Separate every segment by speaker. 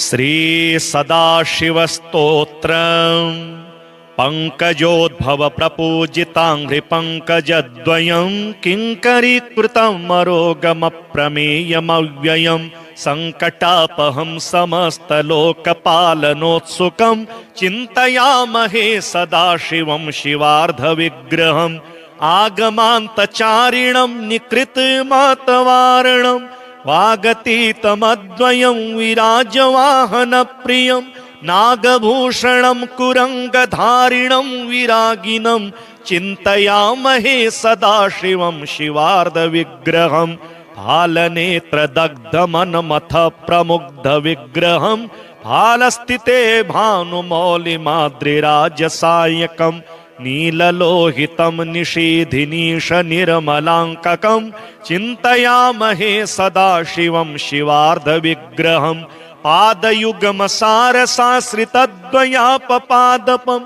Speaker 1: श्री सदाशिवस्तोत्रम् पंकजोद्भव प्रपूजितांघ्रि पंकजद्वयं किंकरीकृतं अरोगमप्रमेयमव्ययं संकटापहं समस्तलोकपालनोत्सुकं चिन्तयामहे सदाशिवं शिवार्धविग्रहम् आगमान्तचारिणं निकृतमातवारणं वागतीतमद्वयं विराजवाहनप्रियं नागभूषणं कुरंगधारिणं विरागिनं चिन्तयामहे सदाशिवं शिवार्धविग्रहम् फालनेत्रदग्धमनमथ प्रमुग्धविग्रहं फालस्थिते भानुमौलिमाद्रिराजसायकं नीललोहितं निषीधिनीशनिर्मलाङ्ककं चिन्तयामहे सदाशिवं शिवार्धविग्रहम् पादयुगमसारसाश्रितद्वयापपादपं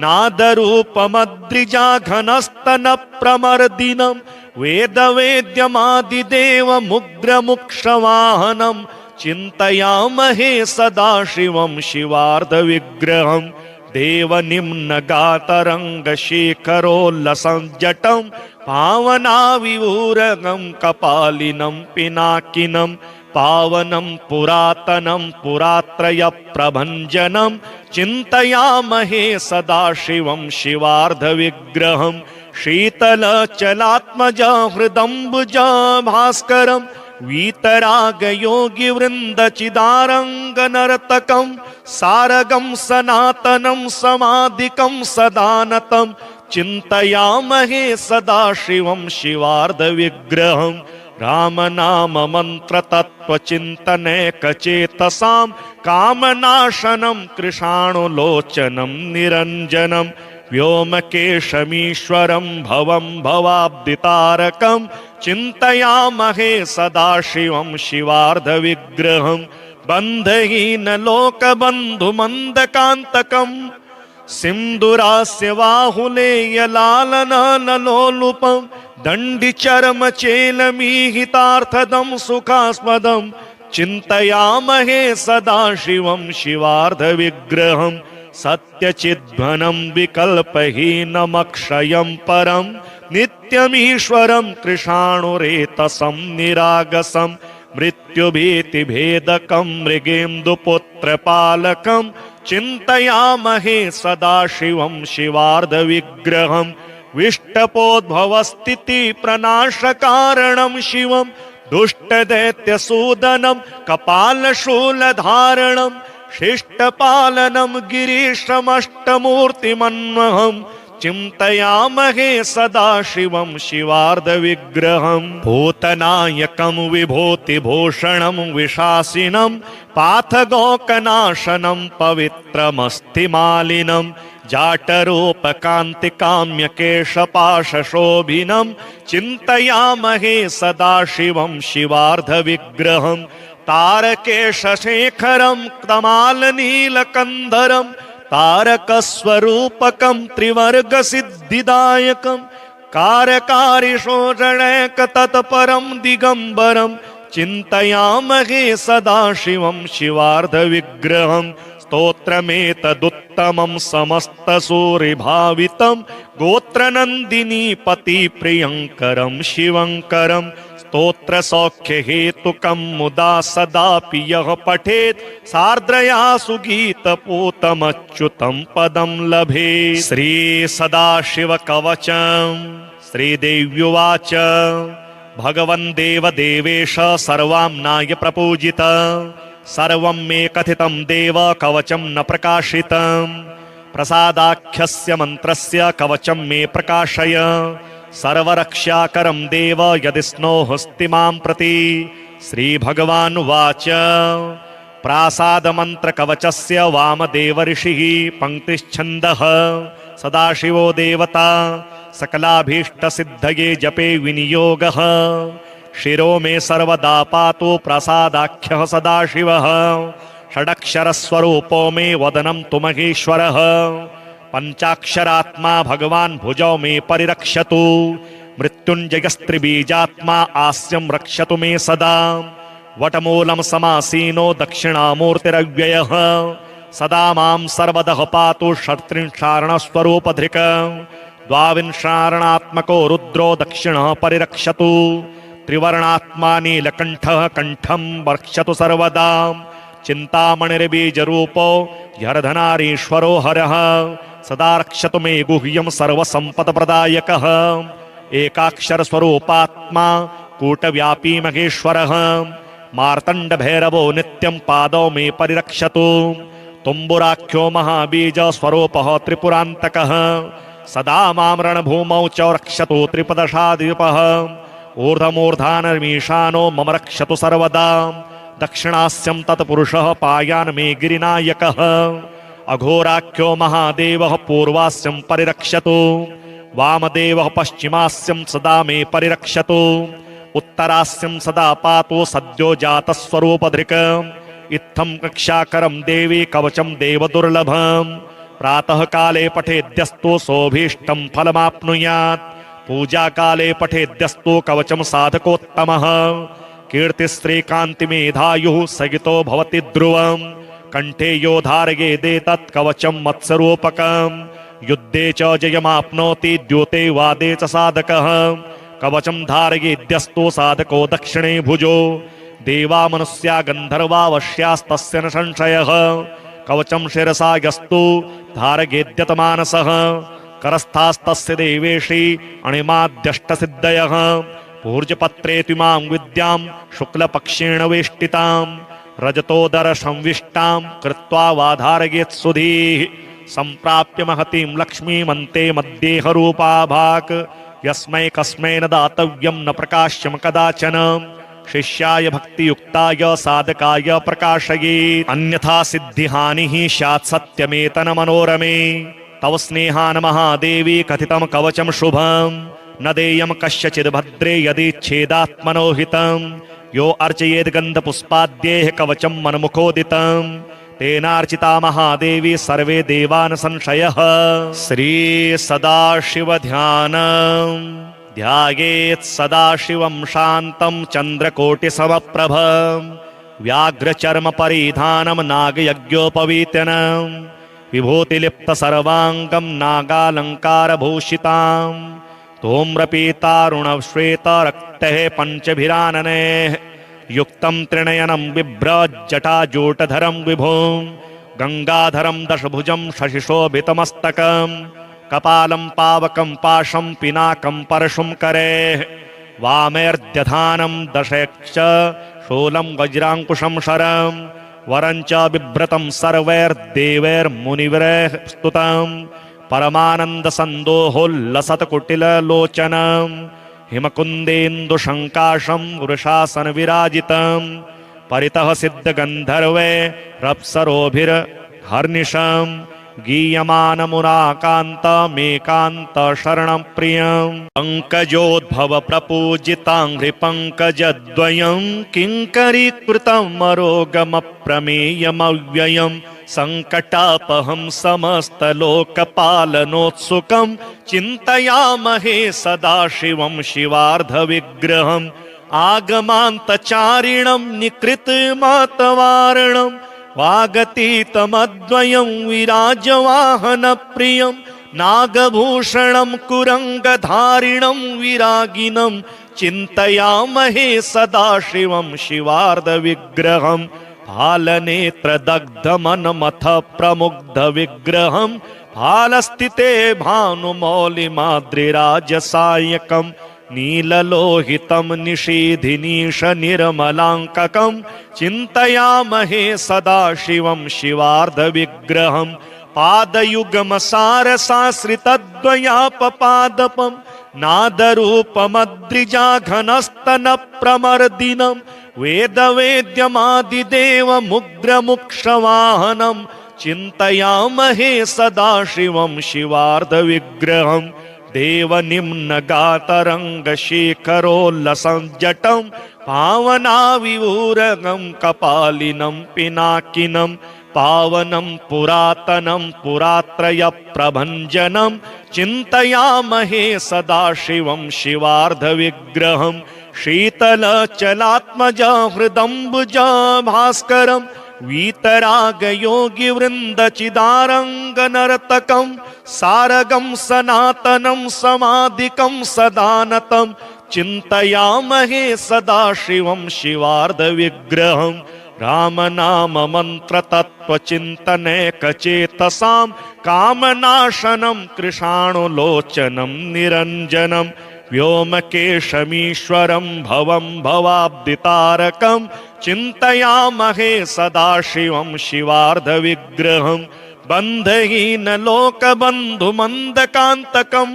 Speaker 1: नादरूपमद्रिजाघनस्तनप्रमर्दिनं वेदवेद्यमादिदेवमुग्रमुक्षवाहनं चिन्तयामहे सदाशिवं शिवार्धविग्रहम् देवनिम्नगातरङ्गशेखरोल्लसञ्जटं पावनाविवूरगं कपालिनं पिनाकिनं पावनं पुरातनं पुरात्रयप्रभञ्जनं चिन्तयामहे सदाशिवं शिवार्धविग्रहम् शीतलचलात्मजा हृदम्बुजा भास्करं वीतरागयोगिवृन्दचिदारङ्गनर्तकं सारगं सनातनं समाधिकं सदानतं चिन्तयामहे सदाशिवं शिवार्धविग्रहम् रामनाममन्त्रतत्त्वचिन्तनैकचेतसां कामनाशनं कृशाणुलोचनं निरञ्जनं व्योमकेशमीश्वरं भवं भवाब्दितारकं चिन्तयामहे सदाशिवं शिवार्धविग्रहम् बन्धहीनलोकबन्धुमन्दकान्तकं सिन्दुरास्य बाहुलेयलालनलोलुपं दण्डिचर्मचेलमीहितार्थदं सुखास्पदं चिन्तयामहे सदाशिवं शिवार्धविग्रहम् सत्यचिद्घनं विकल्पहीनमक्षयं परं नित्यमीश्वरं कृशाणुरेतसं निरागसं मृत्युभीतिभेदकं मृगेन्दुपुत्रपालकं चिन्तयामहे सदाशिवं शिवार्धविग्रहम् विष्टपोद्भवस्थितिप्रनाशकारणं शिवं दुष्टदैत्यसूदनं कपालशूलधारणं शिष्टपालनं गिरीशमष्टमूर्तिमन्वहं चिन्तयामहे सदाशिवं शिवार्धविग्रहम् भूतनायकं विभूतिभूषणं विशासिनं पाथगोकनाशनं पवित्रमस्तिमालिनं जाटरूपकान्तिकाम्यकेशपाशशोभिनं चिन्तयामहे सदाशिवं शिवार्धविग्रहम् तारकेशशेखरं तमालनीलकन्धरं तारकस्वरूपकं त्रिवर्गसिद्धिदायकं कारकारिशोषणैकतत्परं दिगम्बरं चिन्तयामहे सदाशिवं शिवार्धविग्रहम् स्तोत्रमेतदुत्तमं समस्तसूरिभावितं गोत्रनन्दिनीपतिप्रियङ्करं शिवङ्करं स्तोत्रसौख्यहेतुकं मुदा सदापि यः पठेत् सार्द्रया सुगीतपूतमच्युतं पदं लभेत्। श्री सदाशिवकवचं श्रीदेव्युवाच भगवन् देवदेवेश सर्वाम्नाय प्रपूजित सर्वं मे कथितं देव कवचं न प्रकाशितं प्रसादाख्यस्य मन्त्रस्य कवचं मे प्रकाशय सर्वरक्षाकरं देव यदि स्नोहस्ति मां प्रति। श्रीभगवानुवाच प्रासादमन्त्रकवचस्य वामदेव ऋषिः पंक्तिश्छन्दः सदाशिवो देवता सकलाभीष्टसिद्धये जपे विनियोगः शिरो मे सर्वदा पातु प्रसादाख्यः सदाशिवः षडक्षरस्वरूपो मे वदनं तु महेश्वरः पंचाक्षरात्मा भगवान् भुजौ मे परिरक्षतु मृत्युंजयस्त्रिबीजात्मा आस्यं रक्षतु मे सदा वटमूलम समासीनो दक्षिणामूर्तिरव्ययः सदा मां सर्वदः पातु षट्त्रिंशारणस्वरूपधृक् द्वाविंशारणात्मको रुद्रो दक्षिणः परिरक्षतु त्रिवर्णात्मा नीलकण्ठः कण्ठं रक्षतु सर्वदा चिन्तामणिर्बीजरूपो ह्यर्धनारीश्वरो हरः सदा रक्षतु मे गुह्यं सर्वसम्पत्प्रदायकः एकाक्षरस्वरूपात्मा कूटव्यापी महेश्वरः मार्तण्डभैरवो नित्यं पादौ मे परिरक्षतु तुम्बुराख्यो महाबीज स्वरूपः त्रिपुरान्तकः सदा मां रणभूमौ च रक्षतु त्रिपदशाधिपः ऊर्ध्वमूर्धानमीशानो मम रक्षतु सर्वदा दक्षिणास्यं तत्पुरुषः पायान् मे गिरिनायकः अघोराख्यो महादेवः पूर्वास्यं परिरक्षतु वामदेवः पश्चिमास्यं सदा मे परिरक्षतु उत्तरास्यं सदा पातु सद्यो जातस्वरूपधृक् इत्थं कक्षाकरं देवी कवचं देवदुर्लभम् प्रातः काले पठेद्यस्तु सोऽभीष्टं फलमाप्नुयात् पूजा काले पठेद्यस्तु कवचं साधकोत्तमः कीर्तिश्रीकान्तिमेधायुः सगितो भवति ध्रुवम् कंठे यो धारयेदेतत् कवचं मत्स्यरूपकम् युद्धे च जयमाप्नोति द्यूते वादे च साधकः कवचं धारयेद्यस्तु साधको दक्षिणे भुजो देवा मनुष्या गन्धर्वा वश्यास्तस्य न संशयः कवचं शिरसा यस्तु धारयेद्यतमानसः करस्थास्तस्य देवेशी अणिमाद्यष्टसिद्धयः पूर्जपत्रे त्विमां विद्यां शुक्लपक्षेण वेष्टितां रजतोदर संविष्टां कृत्वा वाधारयेत् सुधीः सम्प्राप्य महतीं लक्ष्मीमन्ते मद्देहरूपाभाक् यस्मै कस्मै न दातव्यं न प्रकाश्यं कदाचन शिष्याय भक्तियुक्ताय साधकाय प्रकाशयेत् अन्यथा सिद्धिहानिः स्यात् सत्यमेतन मनोरमे तव स्नेहान् महादेवी कथितं कवचं शुभम् न देयं कस्यचिद् भद्रे यदि छेदात्मनो हितं यो अर्चयेद् गन्धपुष्पाद्यैः कवचं मनमुखोदितं तेनार्चिता महादेवी सर्वे देवान् संशयः श्री सदाशिवध्यानम् ध्यायेत् सदाशिवं शान्तं चन्द्रकोटिसमप्रभं व्याघ्रचर्मपरिधानं नागयज्ञोपवीतनं विभूतिलिप्तसर्वाङ्गं नागालङ्कारभूषितां धूम्रपीतारुणश्वेतरक्तैः पञ्चभिराननैः युक्तं त्रिनयनं बिभ्रज्जटाजूटधरं विभुं गंगाधरं दशभुजं शशिशोभितमस्तकं कपालं पावकं पाशं पिनाकं परशुं करेः वामेर्द्यधानं दशैक्ष शूलं वज्राङ्कुशं शरं वरं च बिभ्रतं सर्वैर्देवैर्मुनिवरैः स्तुतं परमानन्दसन्दोहोल्लसत्कुटिललोचनं हिमकुन्देन्दुशङ्काशं वृषासनविराजितं परितः सिद्धगन्धर्वै रप्सरोभिर्हर्निशं गीयमानमुराकान्तमेकान्त शरणं प्रियं पङ्कजोद्भव प्रपूजिताङ्घ्रिपङ्कजद्वयं किङ्करीकृतं मरोगमप्रमेयमव्ययं सङ्कटापहं समस्तलोकपालनोत्सुकं चिन्तयामहे सदाशिवं शिवार्धविग्रहम् आगमान्तचारिणं निकृतमातवारणं वागतीतमद्वयं विराजवाहनप्रियं नागभूषणं कुरङ्गधारिणं विरागिनं चिन्तयामहे सदाशिवं शिवार्धविग्रहम् फालनेत्रदग्धमनमथ प्रमुग्धविग्रहं फालस्थिते भानुमौलिमाद्रिराजसायकं नीललोहितं निषीधिनीशनिर्मलाङ्ककं चिन्तयामहे सदाशिवं शिवार्धविग्रहं पादयुगमसारसाश्रितद्वयापपादपं नादरूपमद्रिजाघनस्तनप्रमर्दिनं वेदवेद्यमादिदेवमुग्रमुक्षवाहनं चिन्तयामहे सदाशिवं शिवार्धविग्रहं देवनिम्नगातरङ्गशेखरोल्लसञ्जटं पावनाविऊरगं कपालिनं पिनाकिनं पावनं पुरातनं पुरात्रयप्रभञ्जनं चिन्तयामहे सदाशिवं शिवार्धविग्रहं शीतलचलात्मज हृदम्बुज भास्करम् वीतरागयोगिवृन्दचिदारङ्गनर्तकं सारगं सनातनं समाधिकं सदानतं चिन्तयामहे सदाशिवं शिवार्धविग्रहं रामनाममन्त्रतत्त्वचिन्तनैकचेतसां कामनाशनं कृशाणुलोचनं निरञ्जनं व्योमकेशमीश्वरं भवं भवाब्दितारकं चिन्तयामहे सदाशिवं शिवार्धविग्रहं बन्धहीनलोकबन्धुमन्दकान्तकं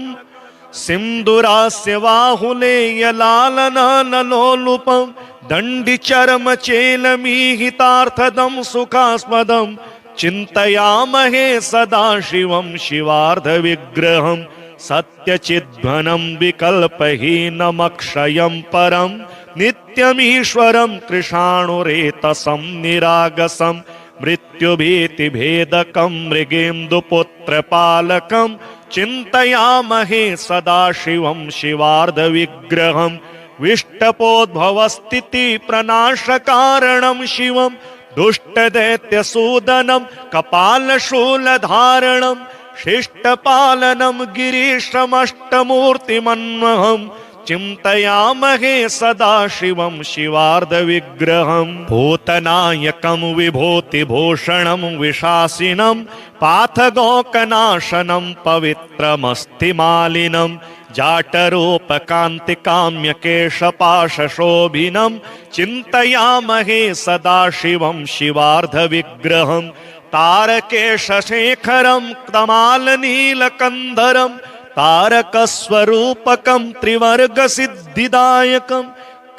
Speaker 1: सिन्दूरास्य बाहुलेयलालनलोलुपं दण्डिचर्मचेलमीहितार्थदं सुखास्पदं चिन्तयामहे सदाशिवं शिवार्धविग्रहं सत्यचिद्घनं विकल्पहीनमक्षयं परं नित्यमीश्वरं कृशाणुरेतसं निरागसं मृत्युभीतिभेदकं मृगेन्दुपुत्रपालकं चिन्तयामहे सदाशिवं शिवार्धविग्रहं विष्टपोद्भवस्थितिप्रनाशकारणं शिवं दुष्टदैत्यसूदनं कपालशूलधारणं शिष्टपालनं गिरीशमष्टमूर्तिमन्वहं चिन्तयामहे सदाशिवं शिवार्धविग्रहं भूतनायकं विभूतिभूषणं विशासिनं पाथगोकनाशनं पवित्रमस्तिमालिनं जाटरूपकान्तिकाम्यकेशपाशशोभिनं चिन्तयामहे सदाशिवं शिवार्धविग्रहं तारकेशशेखरं कमालनीलकन्धरं तारकस्वरूपकं त्रिवर्गसिद्धिदायकं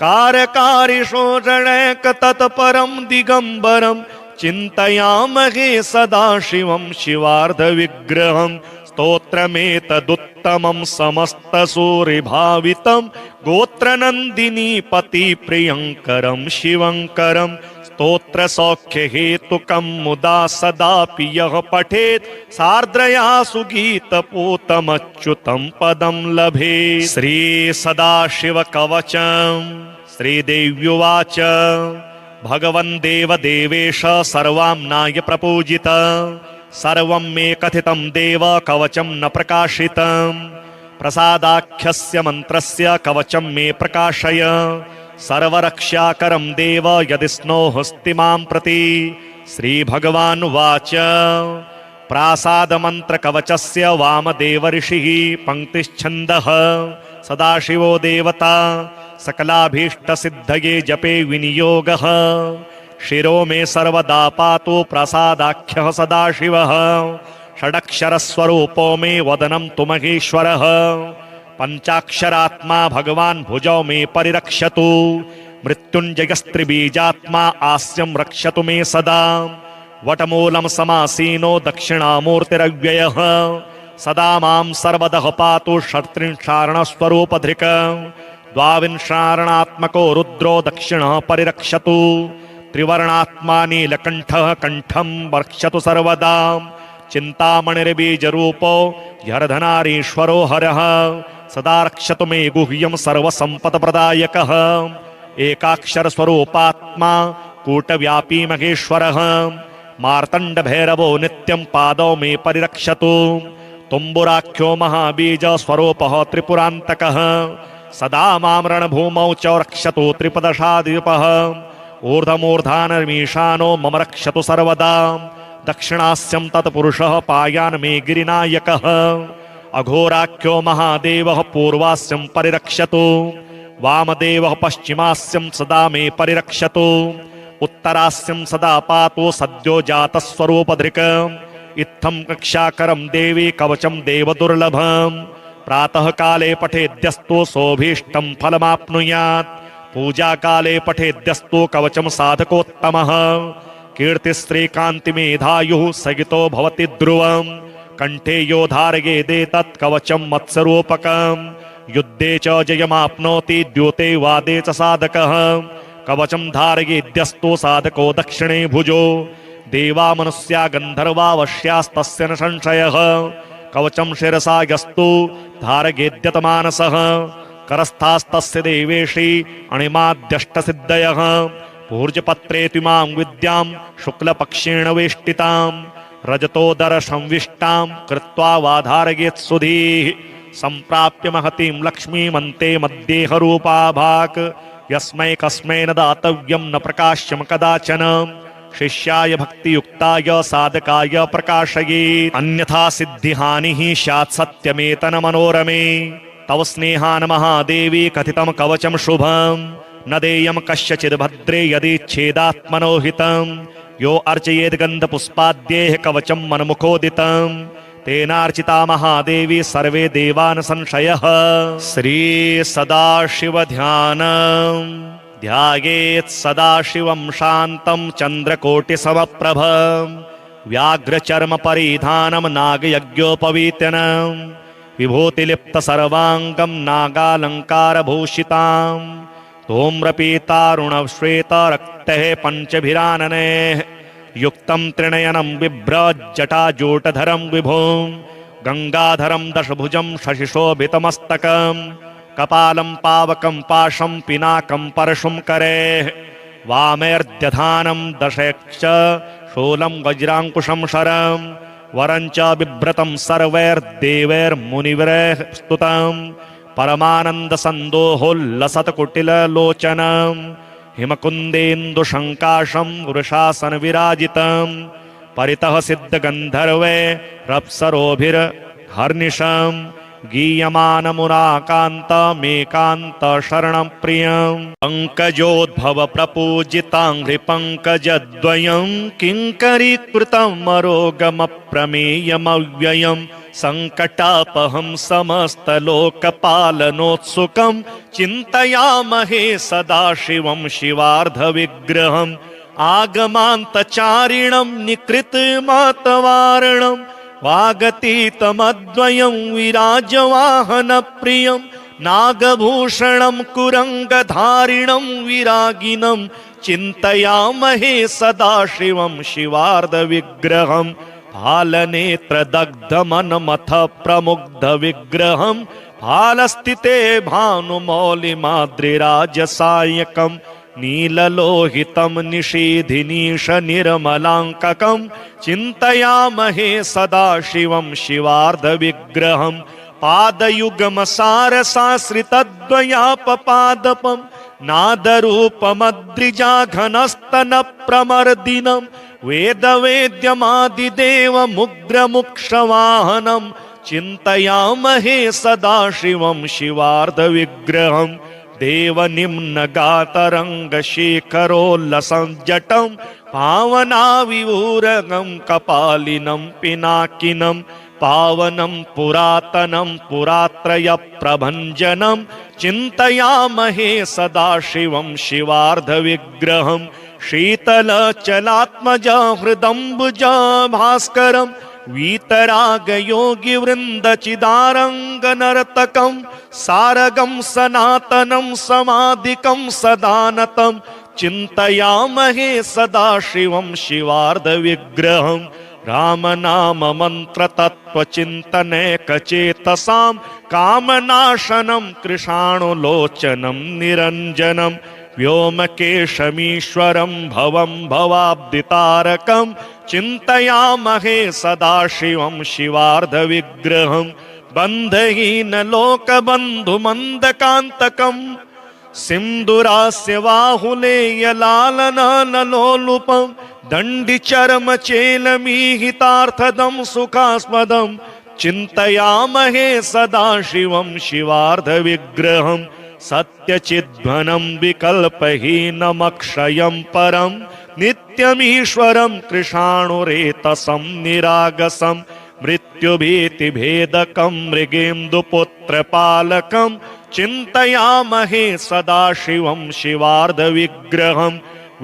Speaker 1: कारकारिशोषणैकतत्परं दिगम्बरं चिन्तयामहे सदाशिवं शिवार्धविग्रहं स्तोत्रमेतदुत्तमं समस्तसूरिभावितं गोत्रनन्दिनीपतिप्रियङ्करं शिवङ्करं स्तोत्रसौख्यहेतुकं मुदा सदापि यः पठेत् सार्द्रया सुगीतपूतमच्युतं पदं लभेत्। श्री सदाशिवकवचं श्रीदेव्युवाच भगवन् देवदेवेश सर्वाम्नाय प्रपूजित सर्वं मे कथितं देव कवचं न प्रकाशितं प्रसादाख्यस्य मन्त्रस्य कवचं मे प्रकाशय सर्वरक्षाकरं देव यदि स्नोहस्ति मां प्रति। श्रीभगवानुवाच प्रासादमन्त्रकवचस्य वामदेव ऋषिः पङ्क्तिश्छन्दः सदाशिवो देवता सकलाभीष्टसिद्धये जपे विनियोगः शिरो मे सर्वदा पातु प्रसादाख्यः सदाशिवः षडक्षरस्वरूपो मे वदनं तु महेश्वरः पंचाक्षरात्मा भगवान् भुजौ मे परिरक्षतु मृत्युञ्जयस्त्रिबीजात्मा आस्यं रक्षतु मे सदा वटमूलं समासीनो दक्षिणामूर्तिरव्ययः सदा मां सर्वदः पातु षट्त्रिंशारणस्वरूपधृक् द्वाविंशारणात्मको रुद्रो दक्षिणः परिरक्षतु त्रिवर्णात्मा नीलकण्ठः कण्ठं रक्षतु सर्वदा चिन्तामणिर्बीजरूपो ह्यर्धनारीश्वरो हरः सदा रक्षतु मे गुह्यं सर्वसम्पत्प्रदायकः एकाक्षरस्वरूपात्मा कूटव्यापी महेश्वरः मार्तण्डभैरवो नित्यं पादौ मे परिरक्षतु तुम्बुराख्यो महाबीजस्वरूपः त्रिपुरान्तकः सदा मां रणभूमौ च रक्षतु त्रिपदशाधिपः ऊर्ध्वमूर्धानमीशानो मम रक्षतु सर्वदा दक्षिणास्यं तत्पुरुषः पायान् मे गिरिनायकः अघोराख्यो महादेवः पूर्वास्यं परिरक्षतु वामदेवः पश्चिमास्यं सदा मे परिरक्षतु उत्तरास्यं सदा पातु सद्यो जातस्वरूपधृक् इत्थं कक्षाकरं देवी कवचं देवदुर्लभं प्रातः काले पठेद्यस्तु सोऽभीष्टं फलमाप्नुयात् पूजा काले पठेद्यस्तु कवचं साधकोत्तमः कीर्तिश्रीकान्तिमेधायुः सगितो भवति ध्रुवं कंठे यो धारयेदेतत् कवचं मत्स्यरूपकं युद्धे च जयमाप्नोति द्यूते वादे च साधकः कवचं धारयेद्यस्तु साधको दक्षिणे भुजो देवा मनुष्या गन्धर्वा वश्यास्तस्य न संशयः कवचं शिरसा यस्तु धारयेद्यत मानसः करस्थास्तस्य देवेशी अणिमाद्यष्टसिद्धयः पूर्जपत्रे त्विमां विद्यां शुक्लपक्षेण वेष्टितां रजतोदर संविष्टां कृत्वा वाधारयेत् सुधीः सम्प्राप्य महतीं लक्ष्मीमन्ते मद्देहरूपा भाक् यस्मै कस्मै न दातव्यं न प्रकाश्यं कदाचन शिष्याय भक्तियुक्ताय साधकाय प्रकाशयेत् अन्यथा सिद्धिहानिः स्यात् सत्यमेतन मनोरमे तव स्नेहान् महादेवी कथितं कवचं शुभं न देयं कस्यचिद् भद्रे यदि हितं यो अर्चयेद् गन्धपुष्पाद्यैः कवचं मनमुखोदितं तेनार्चिता महादेवी सर्वे देवान् संशयः श्री सदाशिवध्यानम् ध्यायेत् सदाशिवं शान्तं चन्द्रकोटिसमप्रभं व्याघ्रचर्म परिधानं नागयज्ञोपवीतनं विभूतिलिप्त सर्वांगं नागालंकारभूषितां धूम्रपीतारुणश्वेत रक्तः पंचभिराननेः युक्तं त्रिनयनं बिभ्रज्जटाजूटधरं विभुं गंगाधरं दशभुजं शशिशोभितमस्तकं कपालं पावकं पाशं पिनाकं परशुं करेः वामेर्द्यधानं दशैश्च शूलं वज्राङ्कुशं शरं वरञ्च बिभ्रतं सर्वैर्देवैर्मुनिवरैः स्तुतं परमानन्दसन्दोहोल्लसत्कुटिललोचनं हिमकुन्देन्दुशङ्काशं वृषासनविराजितं परितः सिद्धगन्धर्वैरप्सरोभिर्हर्निशम् गीयमानमुराकान्तमेकान्त शरणं प्रियं पङ्कजोद्भव प्रपूजिताङ्घ्रि पङ्कजद्वयं किङ्करीकृतं मरोगमप्रमेयमव्ययं सङ्कटापहं समस्तलोकपालनोत्सुकं चिन्तयामहे सदाशिवं शिवार्धविग्रहम् आगमान्तचारिणं निकृतमातवारणम् वागतीतमद्वयं विराजवाहनप्रियं नागभूषणं कुरङ्गधारिणं विरागिनं चिन्तयामहे सदाशिवं शिवार्धविग्रहं फालनेत्रदग्धमनमथ प्रमुग्धविग्रहं फालस्थिते भानुमौलिमाद्रिराजसायकं नीललोहितं निषीधिनीश निर्मलाङ्ककं चिन्तयामहे सदाशिवं शिवार्धविग्रहं पादयुगमसारसाश्रितद्वयापपादपं नादरूपमद्रिजाघनस्तनप्रमर्दिनं वेदवेद्यमादिदेवमुग्रमुक्षवाहनं चिन्तयामहे सदाशिवं शिवार्धविग्रहं देवनिम्नगातरङ्गशेखरोल्लसञ्जटं पावनाविऊरगं कपालिनं पिनाकिनं पावनं पुरातनं पुरात्रयप्रभञ्जनं चिन्तयामहे सदाशिवं शिवार्धविग्रहं शीतलचलात्मजा हृदम्बुजा भास्करं वीतरागयोगिवृन्दचिदारङ्गनर्तकं सारगं सनातनं समाधिकं सदानतं चिन्तयामहे सदाशिवं शिवार्धविग्रहं रामनाममन्त्रतत्त्वचिन्तनैकचेतसां कामनाशनं कृशाणुलोचनं निरञ्जनं व्योमकेशमीश्वरं भवं भवाब्दितारकं चिन्तयामहे सदाशिवं शिवार्धविग्रहं बन्धहीनलोकबन्धुमन्दकान्तकं सिन्दुरास्य बाहुलेयलालनलोलुपं दण्डिचर्मचेलमीहितार्थदं सुखास्पदं चिन्तयामहे सदाशिवं शिवार्धविग्रहं सत्यचिद्घनं विकल्पहीनमक्षयं परं नित्यमीश्वरं कृशाणुरेतसं निरागसं मृत्युभीतिभेदकं मृगेन्दुपुत्रपालकं चिन्तयामहे सदाशिवं शिवार्धविग्रहं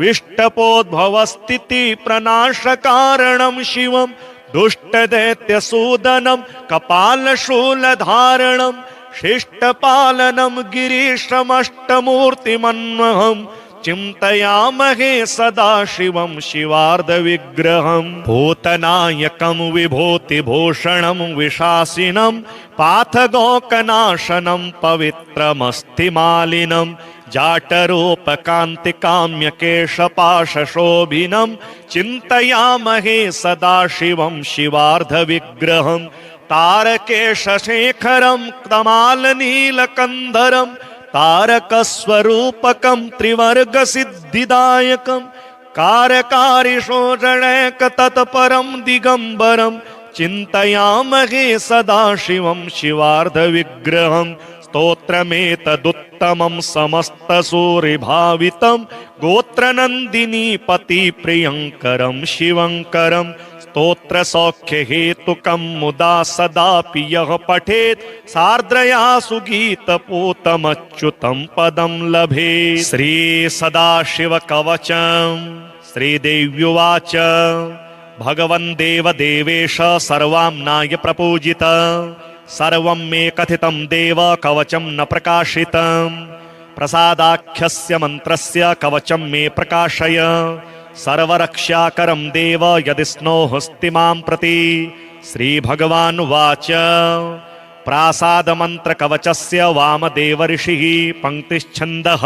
Speaker 1: विष्टपोद्भवस्थितिप्रनाशकारणं शिवं दुष्टदैत्यसूदनं कपालशूलधारणं शिष्टपालनं गिरीशमष्टमूर्तिमन्वहं चिन्तयामहे सदा शिवं शिवार्धविग्रहं भूतनायकं विभूतिभूषणं विशासिनं पाथगोकनाशनं पवित्रमस्तिमालिनं जाटरूपकान्तिकाम्यकेशपाशशोभिनं चिन्तयामहे सदा शिवं शिवार्धविग्रहं तारकेशशेखरं कमालनीलकन्धरं तारकस्वरूपकं त्रिवर्गसिद्धिदायकं कारकारिशोषणैकतत्परं दिगम्बरं चिन्तयामहे सदा शिवं शिवार्धविग्रहं स्तोत्रमेतदुत्तमं समस्तसूरिभावितं गोत्रनन्दिनीपतिप्रियङ्करं शिवङ्करं स्तोत्रसौख्यहेतुकं मुदा सदापि यः पठेत् सार्द्रया सुगीतपूतमच्युतं पदं लभेत्। श्रीसदाशिवकवचं श्रीदेव्युवाच भगवन् देवदेवेश सर्वाम्नाय प्रपूजित सर्वं मे कथितं देव कवचं न प्रकाशितं प्रसादाख्यस्य मन्त्रस्य कवचं मे प्रकाशय सर्वरक्षाकरं देव यदि स्नोहस्ति मां प्रति। श्रीभगवानुवाच प्रासादमन्त्रकवचस्य वामदेव ऋषिः पङ्क्तिश्छन्दः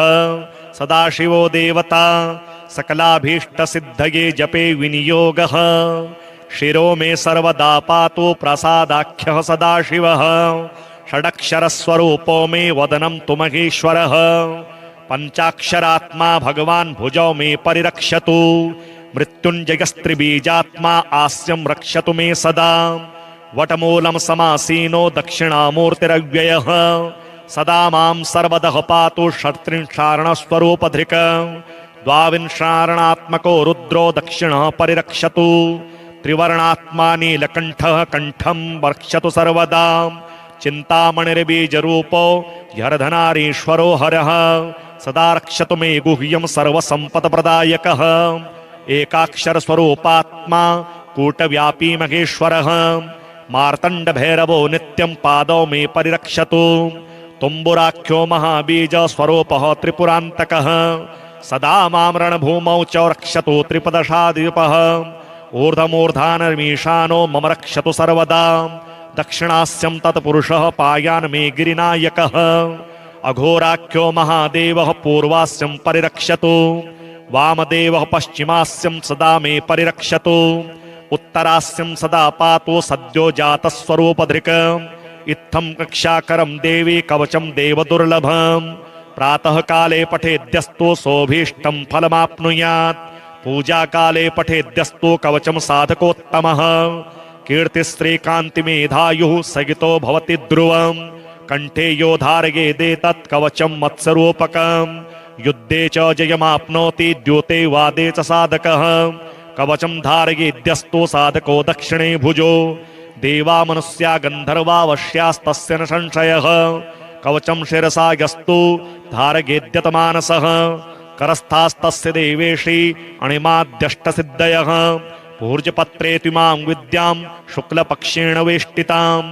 Speaker 1: सदाशिवो देवता सकलाभीष्टसिद्धये जपे विनियोगः शिरो मे सर्वदा पातु प्रसादाख्यः सदाशिवः षडक्षरस्वरूपो मे वदनं तु महेश्वरः पंचाक्षरात्मा भगवान् भुजौ मे परिरक्षतु मृत्युञ्जयस्त्रिबीजात्मा आस्यं रक्षतु मे सदा वटमूलं समासीनो दक्षिणामूर्तिरव्ययः सदा मां सर्वदः पातु षट्त्रिंशारणस्वरूपधृक् द्वाविंशारणात्मको रुद्रो दक्षिणः परिरक्षतु त्रिवर्णात्मा नीलकण्ठः कण्ठं रक्षतु सर्वदा चिन्तामणिर्बीजरूपो ह्यर्धनारीश्वरो हरः सदा रक्षतु मे गुह्यं सर्वसम्पत्प्रदायकः एकाक्षरस्वरूपात्मा कूटव्यापी महेश्वरः मार्तण्डभैरवो नित्यं पादौ मे परिरक्षतु तुम्बुराख्यो महाबीजस्वरूपः त्रिपुरान्तकः सदा मां रणभूमौ च रक्षतु त्रिपदशाद्वीपः ऊर्ध्वमूर्धानमीशानो मम रक्षतु सर्वदा दक्षिणास्यं तत्पुरुषः पायान् मे गिरिनायकः अघोराख्यो महादेवः पूर्वास्यं परिरक्षतु वामदेवः पश्चिमास्यं सदा मे परिरक्षतु उत्तरास्यं सदा पातु सद्यो जातस्वरूपधृक् इत्थं कक्षाकरं देवी कवचं देवदुर्लभं प्रातः काले पठेद्यस्तु सोऽभीष्टं फलमाप्नुयात् पूजा काले पठेद्यस्तु कवचं साधकोत्तमः कीर्तिश्रीकान्तिमेधायुः सगितो भवति ध्रुवं कंठे यो धारयेदेतत् कवचं मत्स्वरूपकं युद्धे च जयमाप्नोति द्यूते वादे च साधकः कवचं धारयेद्यस्तु साधको दक्षिणे भुजो देवा मनुष्या गन्धर्वावश्यास्तस्य न संशयः कवचं शिरसा यस्तु धारयेद्यतमानसः करस्थास्तस्य देवेशी अणिमाद्यष्टसिद्धयः पूर्जपत्रे त्विमां विद्यां शुक्लपक्षेण वेष्टितां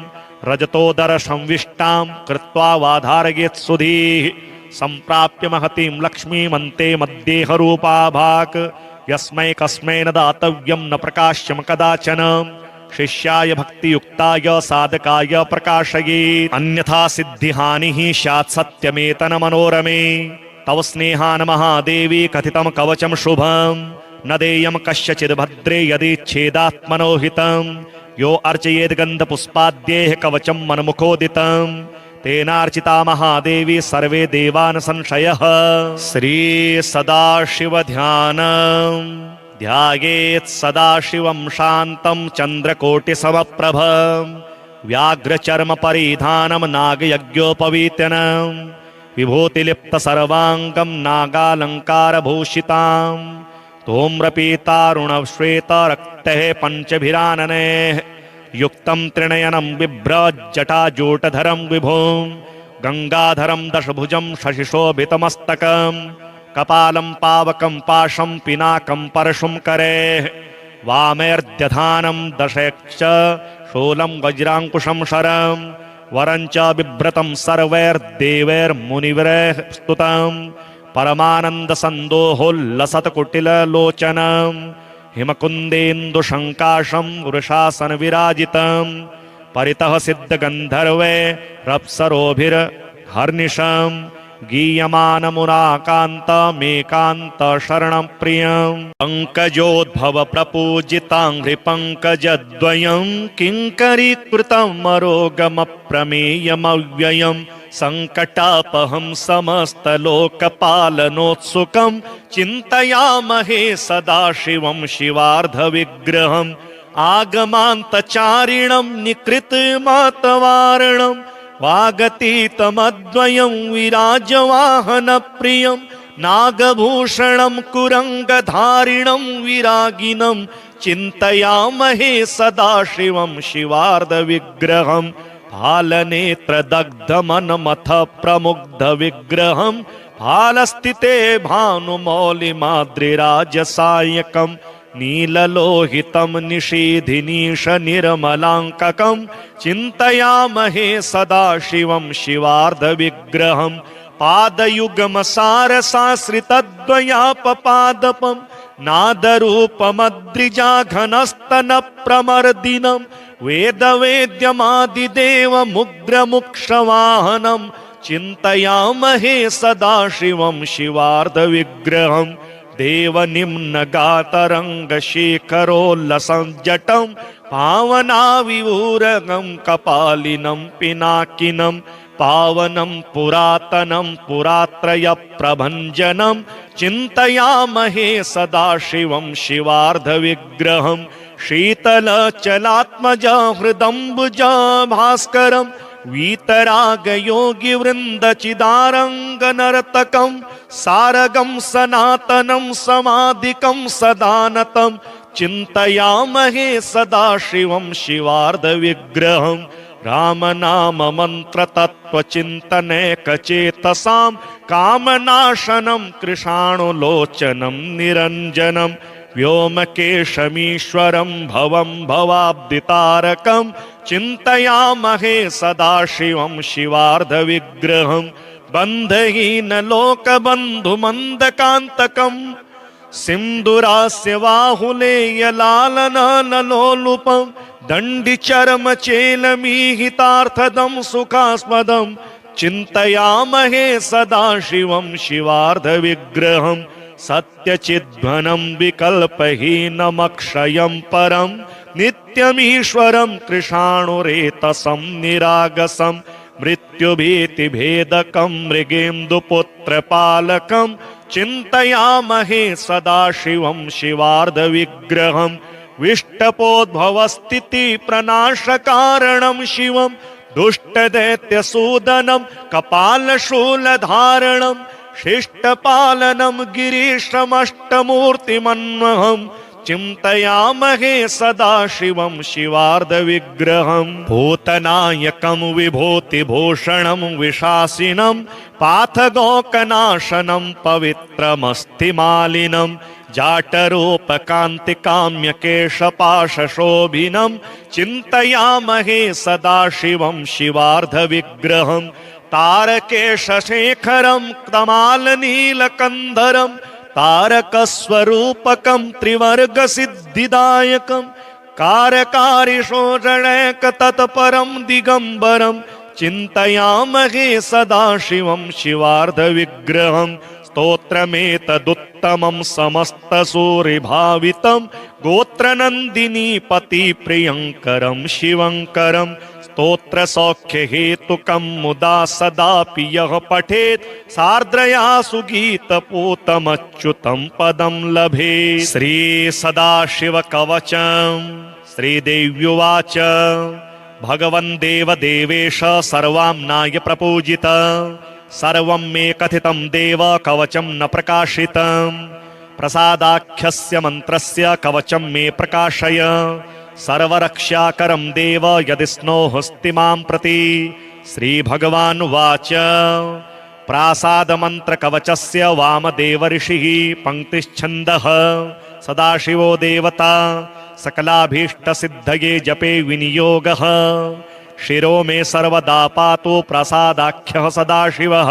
Speaker 1: रजतोदर संविष्टां कृत्वा वाधारयेत् सुधीः सम्प्राप्य महतीं लक्ष्मीमन्ते मद्देहरूपाभाक् यस्मै कस्मै न दातव्यं न प्रकाश्यं कदाचन शिष्याय भक्तियुक्ताय साधकाय प्रकाशयेत् अन्यथा सिद्धिहानिः स्यात् सत्यमेतन मनोरमे तव स्नेहान् महादेवी कथितं कवचं शुभं न देयं कस्यचिद्भद्रे यदि हितं यो अर्चयेद् गन्धपुष्पाद्यैः कवचं मनमुखोदितं तेनार्चिता महादेवी सर्वे देवान् संशयः। श्री सदाशिवध्यानं ध्यायेत् सदाशिवं शान्तं चन्द्रकोटिसमप्रभं व्याघ्रचर्मपरिधानं नागयज्ञोपवीतनं विभूतिलिप्तसर्वाङ्गं नागालङ्कारभूषितां धूम्रपीतारुणश्वेतरक्तैः पञ्चभिराननैः युक्तं त्रिनयनं बिभ्रज्जटाजूटधरं विभुं गङ्गाधरं दशभुजं शशिशोभितमस्तकं कपालं पावकं पाशं पिनाकं परशुं करैः वामेर्दधानं दशैश्च शूलं वज्राङ्कुशं शरं वरं च बिभ्रतं सर्वैर्देवैर्मुनिवरैः स्तुतं परमानंद संदोहोल्लसत कुटिल लोचनम हिमकुंदेन्दु शंकाशम वृषासन विराजितम परितः सिद्ध गंधर्वे रप्सरोभिर हर्निशम गीयमान मुनाकान्तमेकान्त शरणं प्रियं पंकजोद्भव प्रपूजितांघ्रि पंकजद्वयं किंकरीकृतं मरोगम प्रमेयमव्ययं संकटापहं समस्तलोकपालनोत्सुकं चिन्तयामहे सदाशिवं शिवार्धविग्रहम् आगमान्तचारिणं निकृतमातवारणं वागतीतमद्वयं विराजवाहनप्रियं नागभूषणं कुरङ्गधारिणं विरागिनं चिन्तयामहे सदाशिवं शिवार्धविग्रहं फालनेत्रदग्धमनमथ प्रमुग्धविग्रहं फालस्थिते भानुमौलिमाद्रिराजसायकं नीललोहितं निषीधिनीश निर्मलाङ्ककं चिन्तयामहे सदाशिवं शिवार्धविग्रहं पादयुगमसारसाश्रितद्वयापपादपं नादरूपमद्रिजाघनस्तनप्रमर्दिनं वेदवेद्यमादिदेवमुग्रमुक्षवाहनं चिन्तयामहे सदाशिवं शिवार्धविग्रहं देवनिम्नगातरङ्गशेखरोल्लसञ्जटं पावनाविवूरगं कपालिनं पिनाकिनं पावनं पुरातनं पुरात्रयप्रभञ्जनं चिन्तयामहे सदाशिवं शिवार्धविग्रहं शीतलचलात्मजा हृदम्बुजा भास्करं वीतरागयोगिवृन्दचिदारङ्गनर्तकं सारगं सनातनं समाधिकं सदानतं चिन्तयामहे सदाशिवं शिवार्धविग्रहं रामनाममन्त्रतत्त्वचिन्तनैकचेतसां कामनाशनं कृशाणुलोचनं निरञ्जनं व्योमकेशमीश्वरं भवं भवाब्दितारकं चिन्तयामहे सदाशिवं शिवार्धविग्रहं बन्धहीनलोकबन्धुमन्दकान्तकं सिन्दूरास्यबाहुलेयलालनलोलुपं दण्डिचर्मचेलमीहितार्थदं सुखास्पदं चिन्तयामहे सदाशिवं शिवार्धविग्रहं सत्यचिद्घनं विकल्पहीनमक्षयं परं नित्यमीश्वरं कृशाणुरेतसं निरागसं मृत्युभीतिभेदकं मृगेन्दुपुत्रपालकं चिन्तयामहे सदाशिवं शिवार्धविग्रहं विष्टपोद्भवस्थितिप्रनाशकारणं शिवं दुष्टदैत्यसूदनं कपालशूलधारणं शिष्टपालनं गिरीशमष्टमूर्तिमन्वहं चिन्तयामहे सदाशिवं शिवार्धविग्रहं भूतनायकं विभूतिभूषणं विशासिनं पाथगोकनाशनं पवित्रमस्थिमालिनं जाटरूपकान्तिकाम्यकेशपाशशोभिनं चिन्तयामहे सदाशिवं शिवार्धविग्रहं तारकेशशेखरं कमालनीलकन्धरं तारकस्वरूपकं त्रिवर्गसिद्धिदायकं कारकारिशोषणैकतत्परं दिगम्बरं चिन्तयामहे सदाशिवं शिवार्धविग्रहं स्तोत्रमेतदुत्तमं समस्तसूरिभावितं गोत्रनन्दिनीपतिप्रियङ्करं शिवङ्करं स्तोत्रसौख्यहेतुकं मुदा सदापि यः पठेत् सार्द्रया सुगीतपूतमच्युतं पदं लभेत्। श्रीसदाशिवकवचं श्रीदेव्युवाच भगवन् देवदेवेश सर्वाम्नाय प्रपूजित सर्वं मे कथितं देव कवचं न प्रकाशितं प्रसादाख्यस्य मन्त्रस्य कवचं मे प्रकाशय सर्वरक्षाकरं देव यदि स्नोहस्ति मां प्रति। श्रीभगवानुवाच प्रासादमन्त्रकवचस्य वामदेवऋषिः पङ्क्तिश्छन्दः सदाशिवो देवता सकलाभीष्टसिद्धये जपे विनियोगः शिरो मे सर्वदा पातु प्रसादाख्यः सदाशिवः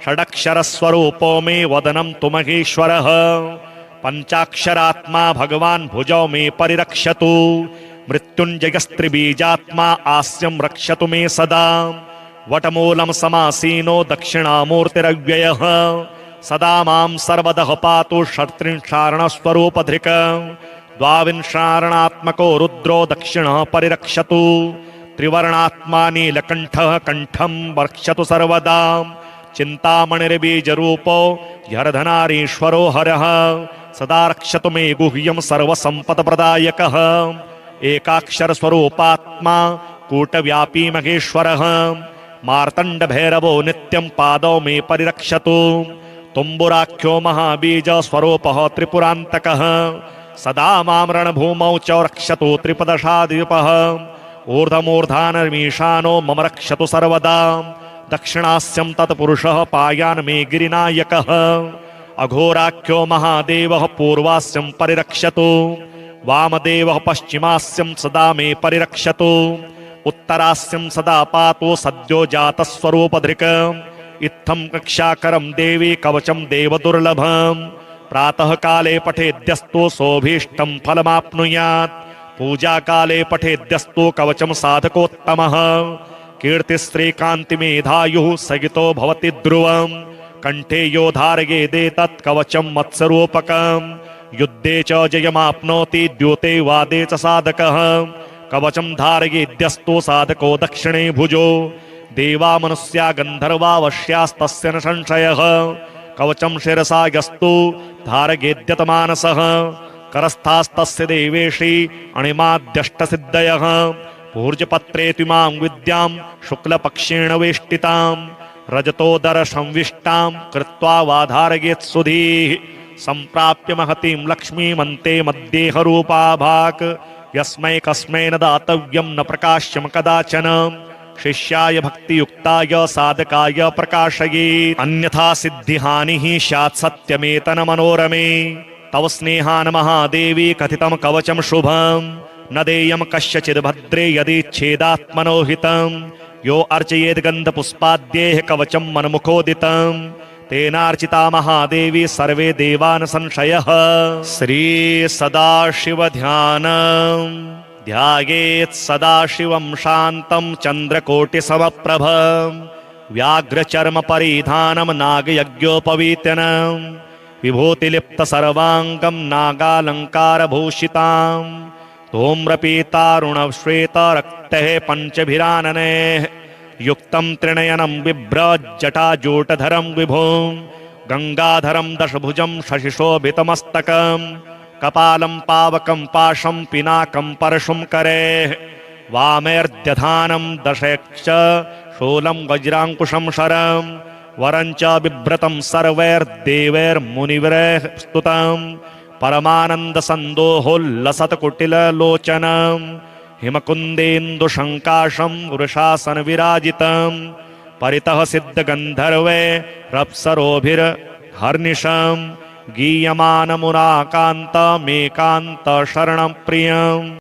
Speaker 1: षडक्षरस्वरूपो मे वदनं तु महेश्वरः पंचाक्षरात्मा भगवान् भुजौ मे परिरक्षतु मृत्युंजयस्त्रिबीजात्मा आस्यं रक्षतु मे सदा वटमूलं समासीनो दक्षिणामूर्तिरव्ययः सदा मां सर्वदः पातु षट्त्रिंशारणस्वरूपधृक् द्वाविंशारणात्मको रुद्रो दक्षिणः परिरक्षतु त्रिवर्णात्मा नीलकण्ठः कण्ठं रक्षतु सर्वदा चिन्तामणिर्बीजरूपो ह्यर्धनारीश्वरो हरः सदा रक्षतु मे गुह्यं सर्वसम्पत्प्रदायकः एकाक्षरस्वरूपात्मा कूटव्यापी महेश्वरः मार्तण्डभैरवो नित्यं पादौ मे परिरक्षतु तुम्बुराख्यो महाबीजस्वरूपः त्रिपुरान्तकः सदा मां रणभूमौ च रक्षतु त्रिपदशाद्विपः ऊर्ध्वमूर्धानमीशानो मम रक्षतु सर्वदा दक्षिणास्यं तत्पुरुषः पायान् मे गिरिनायकः अघोराख्यो महादेवः पूर्वास्यं परिरक्षतु वामदेवः पश्चिमास्यं सदा मे परिरक्षतु उत्तरास्यं सदा पातु सद्यो जातस्वरूपधृक् इत्थं कक्षाकरं देवी कवचं देवदुर्लभम् प्रातः काले पठेद्यस्तु सोऽभीष्टं फलमाप्नुयात् पूजा काले पठेद्यस्तु कवचं साधकोत्तमः कीर्तिश्रीकान्तिमेधायुः सगितो भवति ध्रुवम् कंठे यो धारयेदेतत् कवचं मत्स्वरूपकम् युद्धे च जयमाप्नोति द्यूते वादे च साधकः कवचं धारयेद्यस्तु साधको दक्षिणे भुजो देवा मनुष्या गन्धर्वा वश्यास्तस्य न संशयः कवचं शिरसा यस्तु धारयेद्यतमानसः करस्थास्तस्य देवेशी अणिमाद्यष्टसिद्धयः पूर्जपत्रे त्विमां विद्यां शुक्लपक्षेण वेष्टितां रजतोदर संविष्टां कृत्वा वाधारयेत् सुधीः सम्प्राप्य महतीं लक्ष्मीमन्ते मद्देहरूपाभाक् यस्मै कस्मै न दातव्यं न प्रकाश्यं कदाचन शिष्याय भक्तियुक्ताय साधकाय प्रकाशयेत् अन्यथा सिद्धिहानिः स्यात् सत्यमेतन्मनोरमे तव स्नेहान् महादेवी कथितं कवचं शुभम् न देयं कस्यचिद् भद्रे यदि हितं यो अर्चयेद् गन्धपुष्पाद्यैः कवचं मनमुखोदितं तेनार्चिता महादेवी सर्वे देवान् संशयः श्री सदाशिवध्यानं ध्यायेत् सदाशिवं शान्तं चन्द्रकोटिसमप्रभं व्याघ्रचर्मपरिधानं नागयज्ञोपवीतनं विभूतिलिप्तसर्वाङ्गं नागालङ्कारभूषितां धूम्रपीतारुणश्वेतरक्तैः पञ्चभिराननैः युक्तं त्रिनयनं बिभ्रज्जटाजूटधरं विभुं गंगाधरं दशभुजं शशिशोभितमस्तकं कपालं पावकं पाशं पिनाकं परशुं करेः वामेर्दधानं दशैश्च शूलं वज्राङ्कुशं शरं वरं च बिभ्रतं सर्वैर्देवैर्मुनिवैः स्तुतं परमानन्दसन्दोहोल्लसत्कुटिललोचनं हिमकुन्देन्दुशङ्काशं वृषासनविराजितं परितः सिद्धगन्धर्वैरप्सरोभिर्हर्निशं गीयमानमुनाकान्तमेकान्तशरणं प्रियम्।